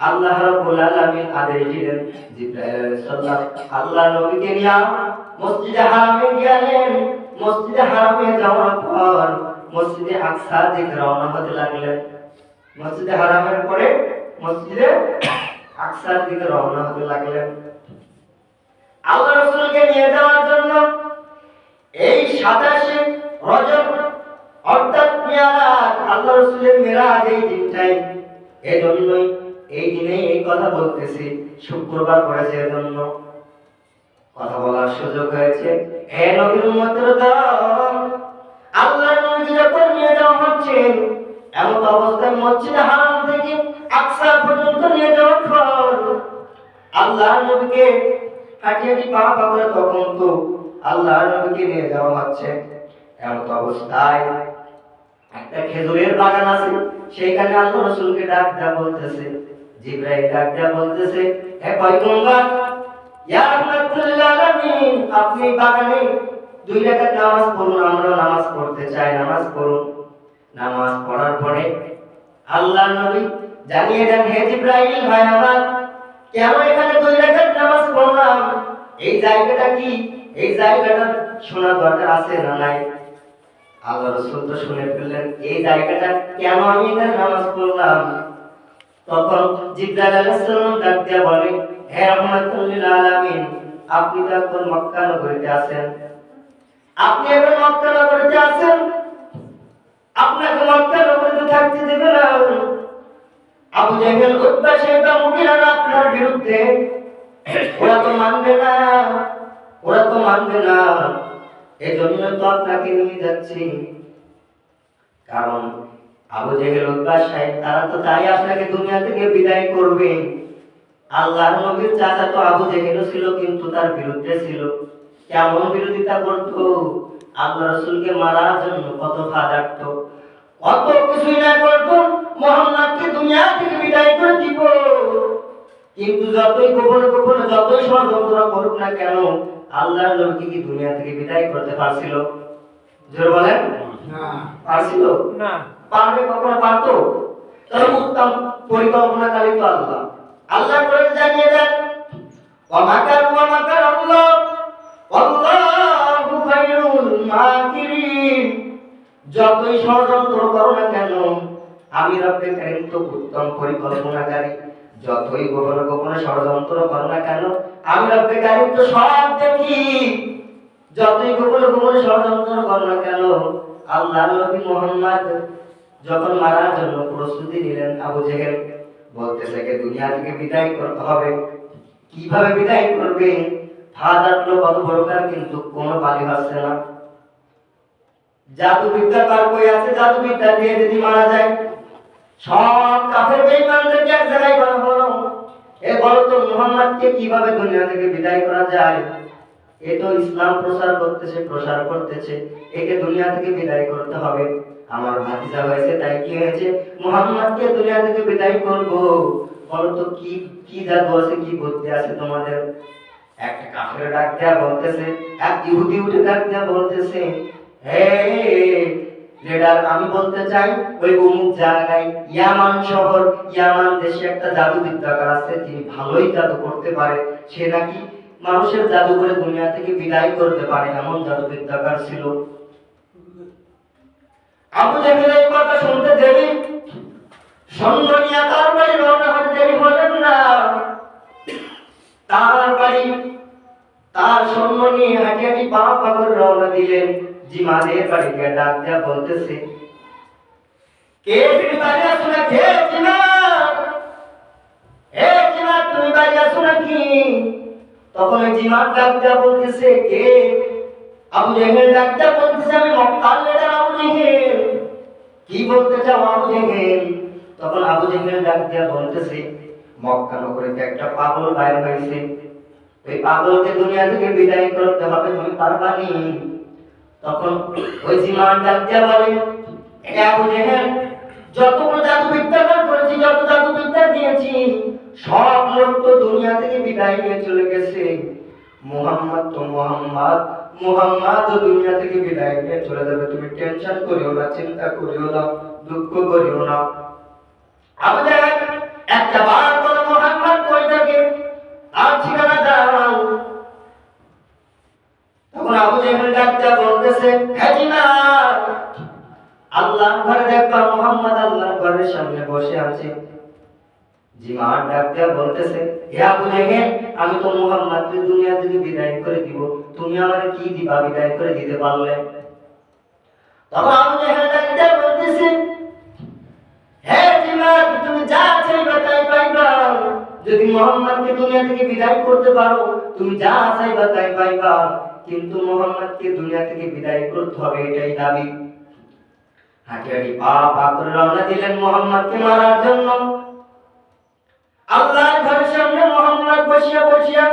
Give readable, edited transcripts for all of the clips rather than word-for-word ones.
আল্লাহ রাব্বুল আলামিন আদেশ দিলেন জিবরাইল আলাইহিস সালাম আল্লাহ নবীকে নিয়ে মসজিদে হারামে গেলেন। মসজিদে হারামে যাওয়ার পর মসজিদে আকসা দিকে রওনা হতে লাগলেন। মসজিদে হারামের পরে মসজিদে আকসার দিকে রওনা হতে লাগলেন আল্লাহ রাসূলকে নিয়ে যাওয়ার জন্য। এই 27 রজব অর্থাৎ মিরাজ, আল্লাহ রাসূলের মিরাজ এই দিনটাই। এজন্যই এই দিনে এই কথা বলতেছি, শুক্রবার পড়েছে এজন্য কথা বলার সুযোগ হয়েছে। হে নবীর উম্মতের দল, আল্লাহর নবীকে যখন নিয়ে যাওয়া হচ্ছে এমন অবস্থায় মসজিদে হারাম থেকে আকসা পর্যন্ত নিয়ে যাওয়ার পর আল্লাহর নবীকে হাঁটিয়ে পা পা করে তখন তো আল্লাহর নবীকে নিয়ে যাওয়া হচ্ছে এমন অবস্থায় একটা খেজুরের বাগান আছে, সেইখানে আল্লাহ রাসূলকে ডাক দেয়া বলতেছে, জিবরাইল ডাক দেয়া বলতেছে, হে পয়গম্বর ইয়া রাহমাতুল আলামিন, আপনি বাগানে 2 রাকাত নামাজ পড়ুন, আমরা নামাজ পড়তে চাই, নামাজ পড়ুন। নামাজ পড়ার পরে আল্লাহর নবী জানিয়ে দেন, হে জিবরাইল ভাই আমার, কেন এখানে 2 রাকাত নামাজ পড়লাম, এই জায়গাটা কি, এই জায়গাটা শোনা দরকার আছে না নাই? আল্লাহ রাসূল তো শুনে ফেললেন এই জায়গাটা কেন আমি এখানে নামাজ পড়লাম। তখন জিবরাইল আলাইহিস সালাম ডাক দিয়া বলে, হে রাহমাতুল লিল আলামিন, আপনি তো এখন মক্কা নগরীতে আছেন, আপনি এখন মক্কা নগরীতে আছেন, আপনাকে মক্কা নগরীতে থাকতে দেবে না। আবু জাহেল, উতবা, শাইবা, মুগীরা আপনার বিরুদ্ধে, ওরা তো মানবে না, ওরা তো মানবে না। এজন্য তো আপনাকে নিয়ে যাচ্ছি, কারণ আবু জেহেল, উতবা, শাইবা তারা তো চাই আপনাকে দুনিয়া থেকে বিদায় করবে। আল্লাহর নবীর চাচা তো আবু জেহেলও ছিল, কিন্তু তার বিরুদ্ধে ছিল। কেমন বিরোধিতা করতো, আল্লাহ রাসূলকে মারার জন্য কত ফাঁদারত, কত কিছুই না করতো, মুহাম্মদকে দুনিয়া থেকে বিদায় করে দিব। কিন্তু যতই গোপনে গোপনে যতই ষড়যন্ত্র করুক না কেন, আল্লাহর নবীকে কি দুনিয়া থেকে বিদায় করতে পারছিল? জোরে বলেন না, পারছিল না। পারবে? কখনো পারতো? তাহলে উত্তম পরিকল্পনাকারী তো আল্লাহ। আল্লাহ করে জানিয়ে দেন, ওয়া মাকারু ওয়া মাকার আল্লাহ আল্লাহু খায়রুল মাকিরিন। যতই ষড়যন্ত্র করো না কেন, আমি রব্বে কারীম তো উত্তম পরিকল্পনাকারী। যতই গোপনে গোপনে ষড়যন্ত্র করো না কেন, আমি রব্বে কারীম তো সব দেখি। যতই গোপনে গোপনে ষড়যন্ত্র করো না কেন, আল্লাহর নবী মুহাম্মদ যখন মারার জন্য প্রস্তুতি নিলেন, আবু জেহেল বলতেছে যে দুনিয়া থেকে বিদায় করতে হবে। কিভাবে বিদায় করবে? ফাদার তো কত বড়কার, কিন্তু কোনো বালি হচ্ছে না। জাদুবিদ্যা কার কই আছে? জাদুবিদ্যা দিয়ে যদি মারা যায়, সব কাফের বেঈমানদেরকে এক জায়গায় করা হলো। এ বলো তো মুহাম্মদকে কিভাবে দুনিয়া থেকে বিদায় করা যায়? এ তো ইসলাম প্রসার করতেছে, একে দুনিয়া থেকে বিদায় করতে হবে। আমার ভাতিজা হয়েছে, তাই কি হয়েছে, মুহাম্মদকে দুনিয়া থেকে বিদায় করব। বলো তো কি কি জাদু আছে, কি বুদ্ধি আছে তোমাদের? একটা কাফের ডাক দেয়া বলতেছে, এক ইহুদি উঠে ডাক দেয়া বলতেছে, হে লিডার, আমি বলতে চাই ওই অমুক জায়গায় ইয়ামান শহর, ইয়ামান দেশে একটা জাদুবিদ্যাকার আছে, তিনি ভালোই জাদু করতে পারে। সে নাকি মানুষের জাদু করে দুনিয়া থেকে বিদায় করতে পারে, এমন জাদুবিদ্যাকার ছিল। আবু জাহেল এই কথা শুনতে দেরি, সৈন্য নিয়ে তার বাড়ি রওনা হতে দেরি হলেন না। তার বাড়ি তার সৈন্য নিয়ে হাঁটি হাঁটি পা পা করে রওনা দিলেন। জিমাদের বাড়ি গিয়ে ডাক দেয়া বলতেছে, কে তুমি বাড়ি আছো না? কে জিমাদ? হে জিমাদ, তুমি বাড়ি আছো নাকি? তখন ওই জিমাদ ডাক দেয়া বলতেছে, কে? আবু জেহেল ডাক দেয়া বলতেছে, আমি মক্কার লিডার আবু জেহেল। কি বলতে চাও আবু জেহেল? তখন আবু জেহেল ডাক দেয়া বলতেছে, মক্কা নগরীতে একটা পাগল বাইর হয়েছে, ওই পাগলকে দুনিয়া থেকে বিদায় করতে হবে, তুমি পারবা নি? তখন ওই জিমান ডাক দিয়া বলে, হে আবু জেহেল, যতগুলো জাদুবিদ্যা করেছি, যত জাদুবিদ্যা দিয়েছি, সব লোক তো দুনিয়া থেকে বিদায় নিয়ে চলে গেছে। মুহাম্মদ দুনিয়া থেকে বিদায় নিয়ে চলে যাবে, তুমি টেনশন করিও না, চিন্তা করিও না, দুঃখ করিও না। আবু জেহেল একটা বার ঘরের সামনে বসে আছে। জিমার ডাক দিয়া বলতেছে, হে আবু জেহেল, আমি তো মুহাম্মদকে দুনিয়া থেকে বিদায় করে দিব, তুমি আমারে কি দিবা, বিদায় করে দিতে পারলে? তখন আবু জেহেল ডাক দিয়া বলতেছে, হে জিমাত, তুমি যা চাইবা তাই পাইবা। যদি মুহাম্মদকে দুনিয়া থেকে বিদায় করতে পারো, তুমি যা চাইবা তাই পাইবা, কিন্তু মুহাম্মদকে দুনিয়া থেকে বিদায় করতে হবে, এটাই দাবি। হাঁটি হাঁটি পা পা করে রওনা দিলেন মুহাম্মদকে মারার জন্য। আল্লাহর ঘরের সামনে মুহাম্মদ বসিয়া বসিয়া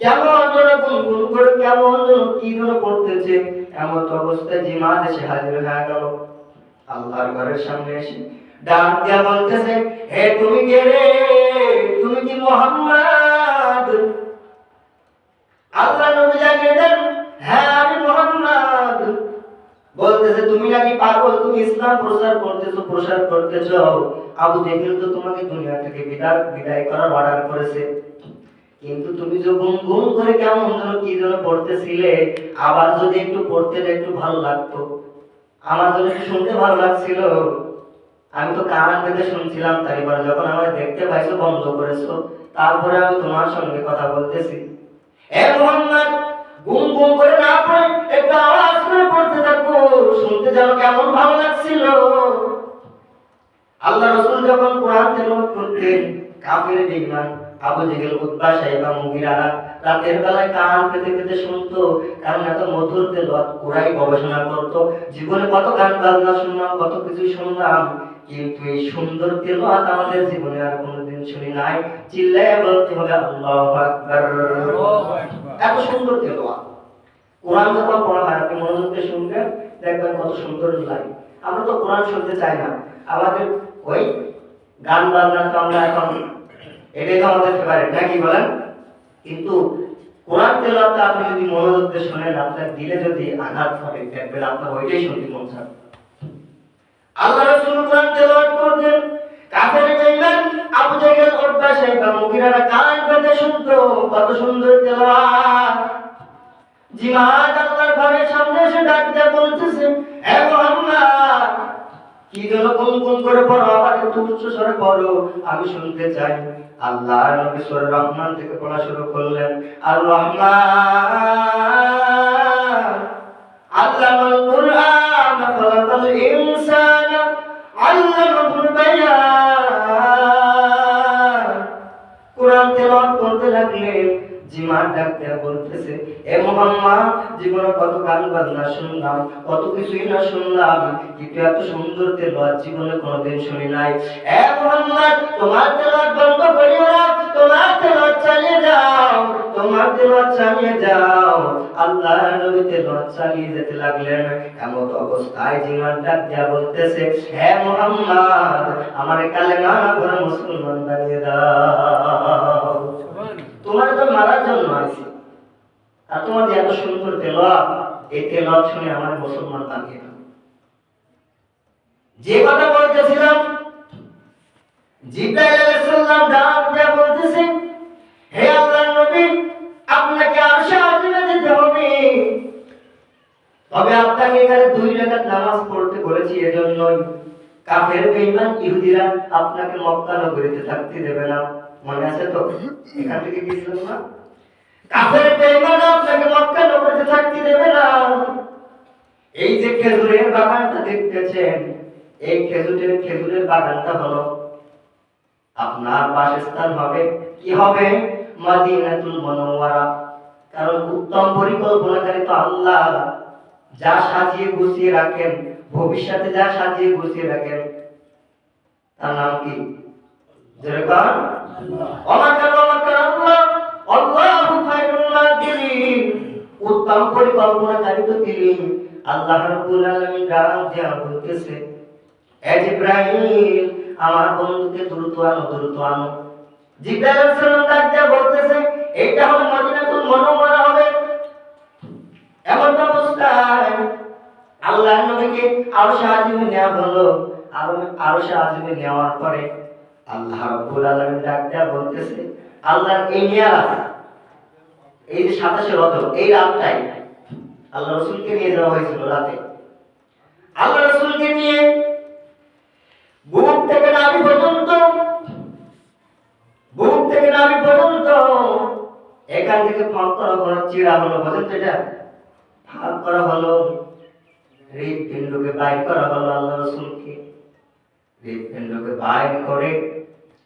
কেমন যেন গুনগুন করে কেমন যেন কি যেন পড়তেছে। এমন অবস্থায় জিমাত এসে হাজির হয়ে গেল। আল্লাহর ঘরের সামনে এসে ডাক দিয়া বলতেছে, হে তুমি কে রে? তুমি কি মুহাম্মদ? আল্লাহ নবী জানিয়ে দেন, হ্যাঁ আমি মুহাম্মদ। বলতেছে, তুমি নাকি পাগল, তুমি ইসলাম প্রসার করতেছো। আবু জেহেল তো তোমাকে দুনিয়া থেকে বিদায় করার অর্ডার করেছে, কিন্তু তুমি যে গুনগুন করে কেমন যেন কি যেন পড়তেছিলে, আবার যদি একটু পড়তে একটু ভালো লাগতো। আমার জন্য শুনতে ভালো লাগছিল, আমি তো কান পেতে শুনছিলাম, তাই এবার যখন আমার দেখতে পাইছো বন্ধ করেছো, তারপরে আমি তোমার সঙ্গে কথা বলতেছি। হে মুহাম্মদ, গুম গুম করে না পড়ে একটু আওয়াজ করে পড়তে থাকো, শুনতে যেন কেমন ভালো লাগছিল। আল্লাহ রাসূল যখন কোরআন তেলাওয়াত করতেন, কাফির বেঈমান আবু জেহেল, উতবা, সাইবা, মুগীরারা রাতের বেলায় কান পেতে পেতে শুনতো, কারণ এত মধুর তেলাওয়াত কুরাই গবেষণা করতো। জীবনে কত গান বাজনা শুনলাম, কত কিছু শুনলাম, কিন্তু এই সুন্দর তেলাওয়াত আমাদের জীবনে আর কোনোদিন শুনি নাই। চিল্লায়ে বলতে হবে আল্লাহু আকবার। এত সুন্দর তেলাওয়াত কোরআন যখন পড়া হয়, আপনি মনোযোগ দিয়ে শুনবেন, দেখবেন কত সুন্দর লাগে। আমরা তো কোরআন শুনতে চাই না, আমাদের ওই গান বাজনা তো আমরা এখন এটাই তো আমাদের ফেভারিট, নাকি বলেন? কিন্তু কোরআন তেলাওয়াতটা আপনি যদি মনোযোগ দিয়ে শুনেন, আপনার দিলে যদি আঘাত করে, দেখবেন আপনার ওইটাই শুনতে মন চায়। আল্লাহ রাসূল কোরআন তেলাওয়াত করতেন, কাফের বেঈমান আবু জেহেল, উতবা, সাইবা, মুগীরারা কান পেতে শুনতো, কত সুন্দর তেলাওয়াত। জিমাত আল্লাহর ঘরের সামনে এসে ডাক দিয়ে বলতেছে, হে মুহাম্মদ, কি যেন গুনগুন করে পড়ো, আবার একটু উচ্চ স্বরে পড়ো, আমি শুনতে চাই। আল্লাহর নবী সূরা রহমান থেকে পড়া শুরু করলেন। আর রহমান আল্লামাল কুরআন খালাকাল ইনসানা আল্লামাহুল বায়ান। কোরআন তেলাওয়াত করতে লাগলেন। জিমার ডাক দেয়া বলতেছে, এ মুহাম্মদ, জীবনে কত গান বাজনা শুনলাম, কত কিছুই না শুনলাম, কিন্তু এত সুন্দর তেলাওয়াত জীবনে কোনোদিন শুনি নাই। এ মুহাম্মদ, তোমার তেলাওয়াত বন্ধ করিও না, তোমার তেলাওয়াত চালিয়ে যাও, তোমার তেলাওয়াত চালিয়ে যাও। আল্লাহর নবী তেলাওয়াত চালিয়ে যেতে লাগলেন। এমন অবস্থায় জিমার ডাক দেয়া বলতেছে, হে মুহাম্মদ, আমার কালেমা পড়ে মুসলমান বানিয়ে দাও। তোমার তো মারার জন্য আছি, আর তোমার যে এত সুন্দর তেলাওয়াত, এই তেলাওয়াত শুনে আমার মুসলমান বানিয়ে দাও। যে কথা বলতেছিলাম, জিবরাইল আলাইহিস সালাম ডাক দিয়ে বলতেছে, হে আল্লাহর নবী, আপনাকে আরশে আজিমে যেতে হবে, তবে আপনাকে এখানে 2 রাকাত নামাজ পড়তে বলেছি এজন্যই। কাফের বেঈমান ইহুদিরা আপনাকে মক্কা নগরীতে থাকতে দেবে না, মনে আছে তো? এখান থেকে গিয়েছিলাম না? কাফের বেঈমান আপনাকে মক্কা নগরীতে থাকতে দেবে না। এই যে খেজুরের বাগানটা দেখতেছেন, এই খেজুরের বাগানটা হলো আপনার বাসস্থান হবে। কি হবে? মদিনাতুল মুনাওয়ারা। কারণ উত্তম পরিকল্পনাকারী তো আল্লাহ। যা সাজিয়ে গুছিয়ে রাখেন, ভবিষ্যতে যা সাজিয়ে গুছিয়ে রাখেন, তার নাম কি? যেরকম উত্তম পরিকল্পনাকারী তো তিনি। আল্লাহ রাব্বুল আলামিন ডাক দিয়া বলতেছে, হে জিবরাইল, আমার বন্ধুকে দ্রুত আনো, দ্রুত আনো। জিবরাইল আলাইহিস সালাম ডাক দিয়া বলতেছে, এটা হলো মদিনাতুল মুনাওয়ারা হবে। এমন অবস্থায় আল্লাহর নবীকে আরশে আজিমে নেওয়া হলো। আরশে আজিমে নেওয়ার পরে আল্লাহ রাব্বুল আলামিন ডাক দিয়া বলতেছে, আল্লাহর এই নিয়ারা, এই যে 27 রজব, এই রাতটাই আল্লাহ রাসূলকে নিয়ে যাওয়া হয়েছিল রাতে। আল্লাহ রাসূলকে নিয়ে বুক থেকে পর্যন্ত, বুক থেকে নাভি পর্যন্ত, এখান থেকে ফাঁক করা হলো, চিরা হলো, বোঝেন তো এটা? ফাঁক করা হলো, হৃদপিণ্ডকে বাইর করা হলো। আল্লাহ রাসূলকে হৃদপিণ্ডকে বাইর করে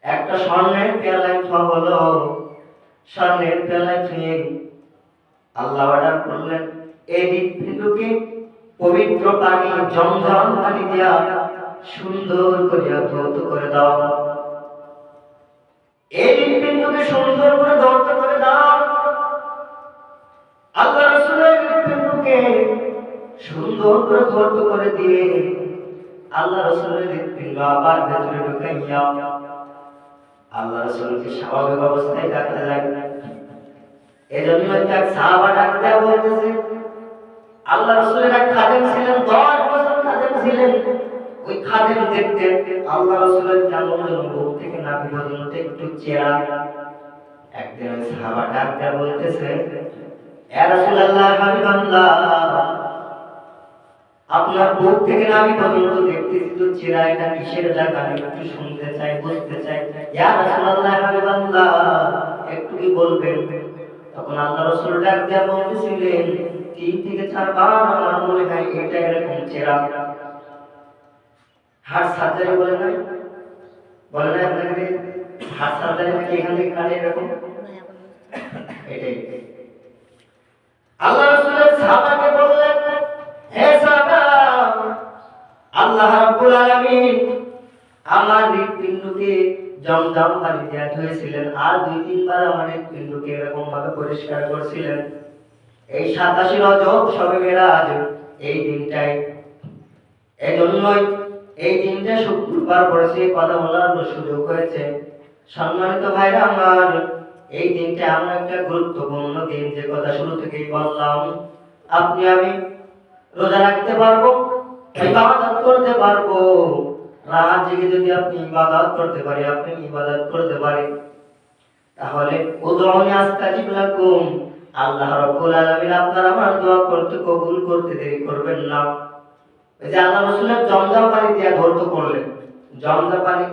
একটা স্বর্ণের পেয়ালায় খাওয়া হলো। স্বর্ণের পেয়ালায় খেয়ে আল্লাহ অর্ডার করলেন, এই হৃদপিণ্ডকে পবিত্র পানি, জমজম পানি দিয়া সুন্দর করিয়া ধৌত করে দাও। এই হৃদপিণ্ডকে সুন্দর করে ধৌত করে দাও। আল্লাহ রাসূলের হৃদপিণ্ডকে সুন্দর করে ধৌত করে দিয়ে আল্লাহ রাসূলের হৃদপিণ্ড আবার ভেতরে ঢুকাইয়া আল্লাহ রাসূলকে স্বাভাবিক অবস্থায় রাখতে লাগলেন। এজন্য এক সাহাবা ডাক দেয়া বলতেছে, আল্লাহ রাসূলের এক খাদেম ছিলেন, 10 বছর খাদেম ছিলেন। ওই খাদেম দেখতে আল্লাহ রাসূলের কেমন যেন বুক থেকে নাভি পর্যন্ত একটু চেরা। একদিন ওই সাহাবা ডাক দেয়া বলতেছে, ইয়া রাসূলুল্লাহ, হাবিবাল্লাহ, আপনার বুক থেকে নাভি পর্যন্ত দেখতেছি তো চেরা, এটা কিসের জায়গা? আমি একটু শুনতে চাই, বুঝতে চাই। ইয়া রাসূলুল্লাহ, হাবিবাল্লাহ, একটু কি বলবেন? তখন আল্লাহ রাসূল ডাক দেয়া বলতেছিলেন, 3 থেকে 4 বার আমার মনে হয় এটা এরকম চেরা। হার্ট সার্জারি বলে নাই? বলে নাই আপনাকে? হার্ট সার্জারি নাকি এখান থেকে কাটে এরকম? এটাই। আল্লাহ রাসূলের সাহাবাকে বললেন, হে সাহাবা, আল্লাহ রাব্বুল আলামিন আমার হৃদপিণ্ডকে জমজম পানি দিয়ে ধুয়েছিলেন, আর 2-3 বার আমার হৃদপিণ্ডকে এরকম ভাবে পরিষ্কার করেছিলেন। এই 87 রজব শবে মেরাজ এই দিনটাই, এজন্যই এই দিনটা শুক্রবার পড়েছে, কথা বলার সুযোগ হয়েছে। সম্মানিত ভাইরা আমার, এই দিনটা এমন একটা গুরুত্বপূর্ণ দিন, যে কথা শুরু থেকেই বললাম। আপনি আমি রোজা রাখতে পারবো, ইবাদত করতে পারবো। রাত জেগে যদি আপনি ইবাদত করতে পারি, আপনি ইবাদত করতে পারি, তাহলে উদউনি আস্তাজিব লাকুম, আল্লাহ রাব্বুল আলামিন আপনার আমার দোয়া করতে কবুল করতে দেরি করবেন না। এই যে আল্লাহ রাসূলের জমজম পানি দিয়ে ধৌত করলেন, জমজম পানি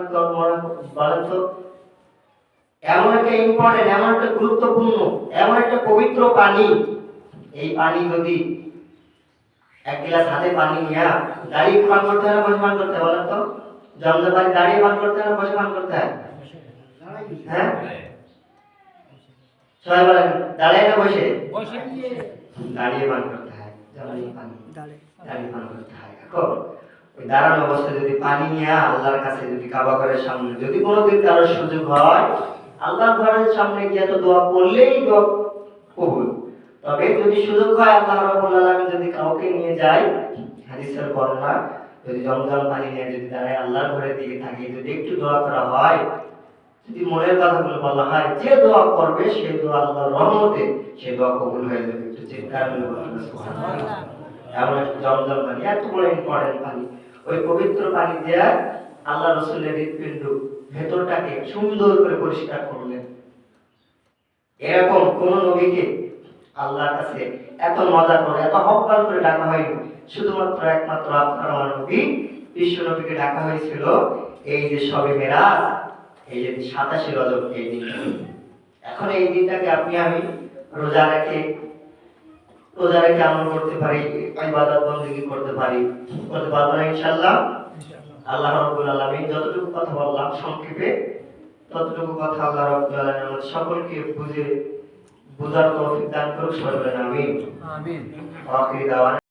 বলেন তো, এমন একটা ইম্পর্টেন্ট, এমন একটা গুরুত্বপূর্ণ, এমন একটা পবিত্র পানি। এই পানি যদি এক গ্লাস হাতে পানি নিয়ে দাঁড়িয়ে পান করতে হয় না বসে পান করতে হয়? বলেন তো, জমজম পানি দাঁড়িয়ে পান করতে হয় না বসে পান করতে হয়? হ্যাঁ, সবাই বলেন, দাঁড়িয়ে না বসে? দাঁড়িয়ে পান করতে হয়। দাঁড়িয়ে পান করতে হয়। এখন ওই দাঁড়ানো অবস্থায় যদি পানি নিয়ে আল্লাহর কাছে, যদি কাবা ঘরের সামনে যদি কোনোদিন কারো সুযোগ হয়, আল্লাহর ঘরের সামনে গিয়ে তো দোয়া করলেই দোয়া কবুল। তবে যদি সুযোগ হয়, আল্লাহ রাব্বুল আলামিন যদি কাউকে নিয়ে যায়, হাদিসের বর্ণনা, যদি জমজম পানি নিয়ে যদি দাঁড়ায় আল্লাহর ঘরের দিকে থাকে, যদি একটু দোয়া করা হয়, যদি মনের কথাগুলো বলা হয়, যে দোয়া করবে সেই দোয়া আল্লাহর রহমতে সে দোয়া কবুল হয়ে যাবে। একটু চিৎকার করে বলুন সুবহানাল্লাহ। এমন একটা জমজম পানি, এত বড় ইম্পর্টেন্ট পানি। ওই পবিত্র পানি দিয়ে আল্লাহ রাসূলের হৃদপিণ্ড ভেতরটাকে সুন্দর করে পরিষ্কার করলেন। এরকম কোন নবীকে আল্লাহর কাছে এত মজা করে, এত আহ্বান করে ডাকা হয়নি। শুধুমাত্র একমাত্র আপনার আমার নবী বিশ্ব নবীকে ডাকা হয়েছিল এই যে শবে মেরাজ, এই যে 87 রজব এই দিনটা। এখন এই দিনটাকে আপনি আমি রোজা রেখে আমল করতে পারি, ইবাদত বندگی করতে পারি, করতে পারবো না ইনশাআল্লাহ? আল্লাহ রাব্বুল আলামিন যতটুকু কথা বললাম সংক্ষেপে, ততটুকু কথা আল্লাহ রাব্বুল আলামিন সকলকে বুঝার তৌফিক দান করুক। সবাই বলেন আমিন। আমিন। আখির দাওয়ানা।